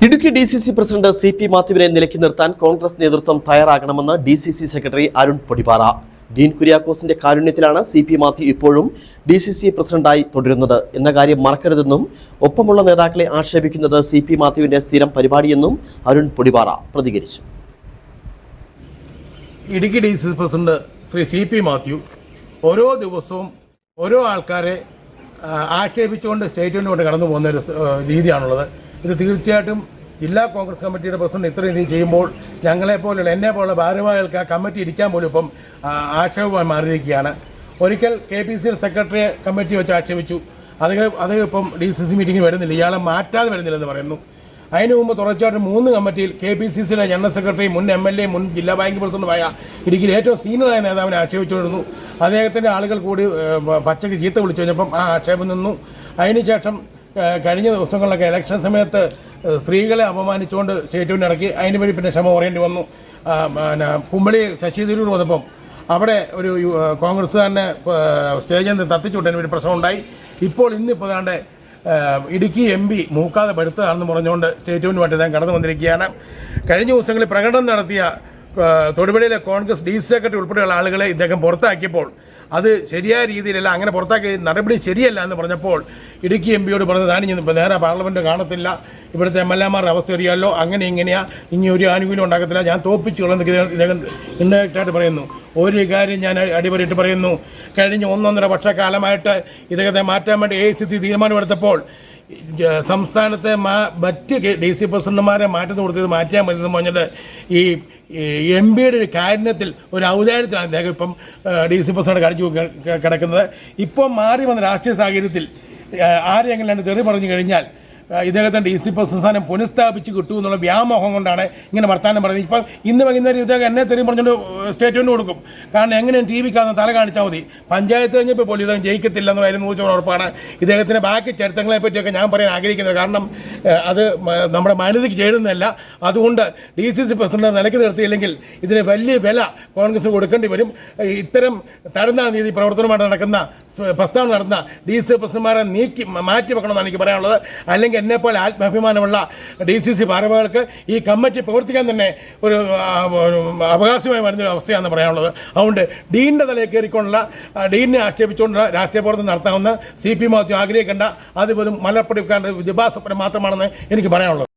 Idukki DCC president CP മാത്യുവിനെ നിലയ്ക്ക് നിർത്താൻ കോൺഗ്രസ് നേതൃത്വം തയ്യാറാകണമെന്ന് DCC സെക്രട്ടറി അരുൺ പൊടിപാറ. ഡീൻ കുര്യാക്കോസിന്റെ കാരുണ്യത്തിലാണ് CP മാത്യു ഇപ്പോഴും DCC പ്രസിഡന്റായി തുടരുന്നത് എന്ന കാര്യം മറക്കരുതെന്നും ഒപ്പമുള്ള നേതാക്കളെ ആക്ഷേപിക്കുന്നത് CP മാത്യുവിന്റെ സ്ഥിരം പരിപാടിയെന്നും അരുൺ പൊടിപാറ പ്രതികരിച്ചു. Idukki DCC president Shri CP Mathew ഓരോ ദിവസവും ഓരോ ആൾക്കാരെ ആക്ഷേപിച്ചുകൊണ്ട് സ്റ്റേറ്റ്മെന്റ് കൊണ്ട് കടന്നു പോകുന്ന ഒരു രീതിയാണുള്ളത്. ഇത് തീർച്ചയായിട്ടും ജില്ലാ കോൺഗ്രസ് കമ്മിറ്റിയുടെ പ്രസിഡന്റ് ഇത്രയും രീതി ചെയ്യുമ്പോൾ ഞങ്ങളെപ്പോലുള്ള എന്നെപ്പോലുള്ള ഭാരവാഹികൾക്ക് ആ കമ്മിറ്റി ഇരിക്കാൻ പോലും ഇപ്പം ആക്ഷേപമായി മാറിയിരിക്കുകയാണ്. ഒരിക്കൽ KPC സെക്രട്ടറിയെ കമ്മിറ്റി വെച്ച് ആക്ഷേപിച്ചു. അത് ഇപ്പം DCC മീറ്റിംഗിൽ വരുന്നില്ല, ഇയാളെ മാറ്റാതെ വരുന്നില്ലെന്ന് പറയുന്നു. അതിനു മുമ്പ് തുടർച്ചയായിട്ട് 3 കമ്മിറ്റിയിൽ KPCCയിലെ ജനറൽ സെക്രട്ടറി, മുൻ MLA, മുൻ ജില്ലാ ബാങ്ക് പ്രസിഡന്റുമായ ഇടുക്കിയിൽ ഏറ്റവും സീനിയറായ നേതാവിനെ ആക്ഷേപിച്ചുകൊണ്ടിരുന്നു. അദ്ദേഹത്തിൻ്റെ ആളുകൾ കൂടി പച്ചയ്ക്ക് ചീത്ത വിളിച്ചു കഴിഞ്ഞപ്പം ആ ആക്ഷേപം നിന്നു. അതിനുശേഷം കഴിഞ്ഞ ദിവസങ്ങളിലൊക്കെ ഇലക്ഷൻ സമയത്ത് സ്ത്രീകളെ അപമാനിച്ചുകൊണ്ട് സ്റ്റേറ്റ്മെന്റ് ഇറക്കി. അതിന് വഴി പിന്നെ ക്ഷമ പറയേണ്ടി വന്നു. കുമ്പളി ശശി തരൂർ വന്നപ്പം അവിടെ ഒരു കോൺഗ്രസ്സുകാരനെ സ്റ്റേജിൽ നിന്ന് തത്തിച്ചുവിട്ടതിന് ഒരു പ്രശ്നം ഉണ്ടായി. ഇന്നിപ്പോൾ ഏതാണ്ട് ഇടുക്കി MP മൂക്കാതെ പെടുത്തതാണെന്ന് പറഞ്ഞുകൊണ്ട് സ്റ്റേറ്റ്മെന്റുമായിട്ട് ഞാൻ കടന്നു വന്നിരിക്കുകയാണ്. കഴിഞ്ഞ ദിവസങ്ങളിൽ പ്രകടനം നടത്തിയ തൊടുപുഴയിലെ കോൺഗ്രസ് DC സെക്രട്ടറി ഉൾപ്പെടെയുള്ള ആളുകളെ ഇദ്ദേഹം പുറത്താക്കിയപ്പോൾ അത് ശരിയായ രീതിയിലല്ല, അങ്ങനെ പുറത്താക്കിയ നടപടി ശരിയല്ല എന്ന് പറഞ്ഞപ്പോൾ ഇടുക്കി MPയോട് പറഞ്ഞത് താനിഞ്ഞ് ഇപ്പോൾ നേരെ പാർലമെന്റ് കാണത്തില്ല, ഇവിടുത്തെ MLAമാരുടെ അവസ്ഥ അറിയാമല്ലോ, അങ്ങനെ ഇങ്ങനെയാ, ഇനി ഒരു ആനുകൂല്യം ഉണ്ടാക്കത്തില്ല, ഞാൻ തോപ്പിച്ചു കൊള്ളുന്ന ഇദ്ദേഹം ഇൻഡയറക്റ്റായിട്ട് പറയുന്നു. ഒരു കാര്യം ഞാൻ അടിപൊളിയിട്ട് പറയുന്നു, കഴിഞ്ഞ 1.5 വർഷക്കാലമായിട്ട് ഇദ്ദേഹത്തെ മാറ്റാൻ വേണ്ടി AICC തീരുമാനമെടുത്തപ്പോൾ സംസ്ഥാനത്തെ മറ്റ് DC പ്രസിഡന്റുമാരെ മാറ്റാൻ മതി എന്ന് പറഞ്ഞിട്ട് ഈ MPയുടെ ഒരു കാരുണ്യത്തിൽ, ഒരു ഔദാര്യത്തിലാണ് ഇദ്ദേഹം ഇപ്പം DC പ്രസിഡന്റ് കടിച്ചു കിടക്കുന്നത്. ഇപ്പം മാറി വന്ന രാഷ്ട്രീയ സാഹചര്യത്തിൽ ആരെങ്കിലും തെറി പറഞ്ഞു കഴിഞ്ഞാൽ ഇദ്ദേഹത്തിൻ്റെ DC പ്രസ്ഥാനം പുനഃസ്ഥാപിച്ച് കിട്ടുമെന്നുള്ള വ്യാമോഹം കൊണ്ടാണ് ഇങ്ങനെ വർത്താനം പറയുന്നത്. ഇപ്പം ഇന്ന് വൈകുന്നേരം ഇദ്ദേഹം എന്നെ തെറി പറഞ്ഞുകൊണ്ട് സ്റ്റേറ്റ്മെന്റ് കൊടുക്കും. കാരണം എങ്ങനെയും TVക്കകത്ത് തല കാണിച്ചാൽ മതി. പഞ്ചായത്ത് കഴിഞ്ഞപ്പോൾ പോലും ഇദ്ദേഹം ജയിക്കത്തില്ല എന്ന് കാര്യം 100% ഉറപ്പാണ്. ഇദ്ദേഹത്തിൻ്റെ ബാക്കി ചരിത്രങ്ങളെ പറ്റിയൊക്കെ ഞാൻ പറയാൻ ആഗ്രഹിക്കുന്നത്, കാരണം അത് നമ്മുടെ മനസ്സിലേക്ക് ചേരുന്നതല്ല. അതുകൊണ്ട് DCC പ്രസിഡന്റ് നിലയ്ക്ക് നിർത്തിയില്ലെങ്കിൽ ഇതിന് വലിയ വില കോൺഗ്രസ് കൊടുക്കേണ്ടി വരും. ഇത്തരം തരുന്ന നീതി പ്രവർത്തനമായിട്ട് നടക്കുന്ന പ്രസ്താവന നടന്ന DC പ്രസിഡന്റുമാരെ മാറ്റി വെക്കണമെന്നാണ് എനിക്ക് പറയാനുള്ളത്. അല്ലെങ്കിൽ എന്നെപ്പോലെ ആത്മാഭിമാനമുള്ള DCC ഭാരവാഹികൾക്ക് ഈ കമ്മിറ്റി പ്രവർത്തിക്കാൻ തന്നെ ഒരു അവകാശമായി വരുന്നൊരു അവസ്ഥയാണെന്ന് പറയാനുള്ളത്. അതുകൊണ്ട് ഡീനിന്റെ തലയിൽ കയറിക്കൊണ്ടുള്ള, ഡീനിനെ ആക്ഷേപിച്ചുകൊണ്ടുള്ള രാഷ്ട്രീയ പ്രവർത്തനം നടത്താമെന്ന് CP മാത്യു ആഗ്രഹിക്കേണ്ട. അത് വെറും മലപ്പടിക്കാരുടെ വിദ്യാഭ്യാസപരം മാത്രമാണെന്ന് എനിക്ക് പറയാനുള്ളത്.